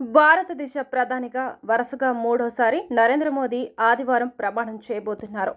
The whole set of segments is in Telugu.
భారతదేశ ప్రధానిగా వరుసగా మూడోసారి నరేంద్ర మోదీ ఆదివారం ప్రమాణం చేయబోతున్నారు.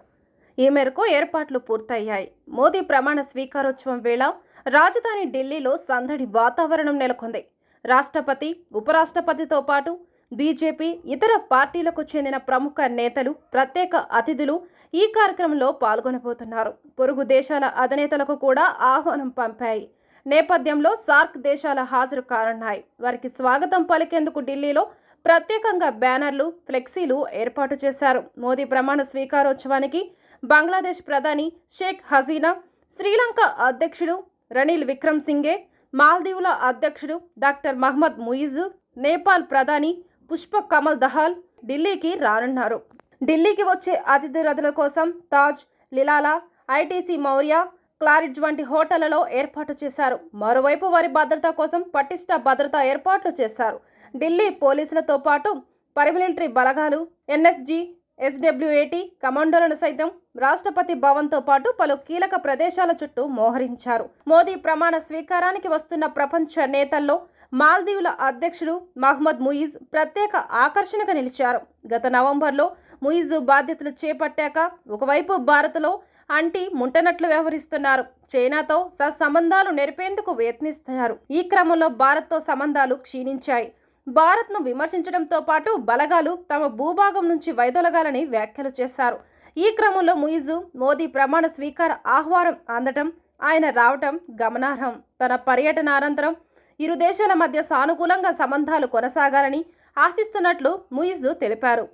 ఈ మేరకు ఏర్పాట్లు పూర్తయ్యాయి. మోదీ ప్రమాణ స్వీకారోత్సవం వేళ రాజధాని ఢిల్లీలో సందడి వాతావరణం నెలకొంది. రాష్ట్రపతి, ఉపరాష్ట్రపతితో పాటు బీజేపీ, ఇతర పార్టీలకు చెందిన ప్రముఖ నేతలు, ప్రత్యేక అతిథులు ఈ కార్యక్రమంలో పాల్గొనబోతున్నారు. పొరుగు దేశాల అధినేతలకు కూడా ఆహ్వానం పంపాయి. నేపథ్యంలో సార్క్ దేశాల హాజరు కానున్నాయి. వారికి స్వాగతం పలికేందుకు ఢిల్లీలో ప్రత్యేకంగా బ్యానర్లు, ఫ్లెక్సీలు ఏర్పాటు చేశారు. మోదీ ప్రమాణ స్వీకారోత్సవానికి బంగ్లాదేశ్ ప్రధాని షేక్ హసీనా, శ్రీలంక అధ్యక్షుడు రనిల్ విక్రమ్ సింఘే, మాల్దీవుల అధ్యక్షుడు డాక్టర్ మహమ్మద్ ముయిజ్, నేపాల్ ప్రధాని పుష్పక్ కమల్ దహాల్ ఢిల్లీకి రానున్నారు. ఢిల్లీకి వచ్చే అతిథుల కోసం తాజ్, లిలాలా, ఐటీసీ మౌర్య, క్లారిడ్జ్ వంటి హోటళ్లలో ఏర్పాటు చేశారు. మరోవైపు వారి భద్రత కోసం పటిష్ట భద్రతా ఏర్పాట్లు చేశారు. ఢిల్లీ పోలీసులతో పాటు పారామిలిటరీ బలగాలు, ఎన్ఎస్జీ, ఎస్డబ్ల్యూఏటీ కమాండోలను సైతం రాష్ట్రపతి భవన్తో పాటు పలు కీలక ప్రదేశాల చుట్టూ మోహరించారు. మోదీ ప్రమాణ స్వీకారానికి వస్తున్న ప్రపంచ నేతల్లో మాల్దీవుల అధ్యక్షుడు మహమ్మద్ ముయిజ్ ప్రత్యేక ఆకర్షణగా నిలిచారు. గత నవంబర్లో ముయిజ్ బాధ్యతలు చేపట్టాక ఒకవైపు భారత్లో అంటి ముంటనట్లు వ్యవహరిస్తున్నారు. చైనాతో సత్సంబంధాలు నెరిపేందుకు యత్నిస్తున్నారు. ఈ క్రమంలో భారత్తో సంబంధాలు క్షీణించాయి. భారత్ను విమర్శించడంతో పాటు బలగాలు తమ భూభాగం నుంచి వైదొలగాలని వ్యాఖ్యలు చేశారు. ఈ క్రమంలో ముయిజ్ మోదీ ప్రమాణ స్వీకార ఆహ్వానం అందడం, ఆయన రావటం గమనార్హం. తన పర్యటన అనంతరం ఇరు దేశాల మధ్య సానుకూలంగా సంబంధాలు కొనసాగాలని ఆశిస్తున్నట్లు ముయిజ్ తెలిపారు.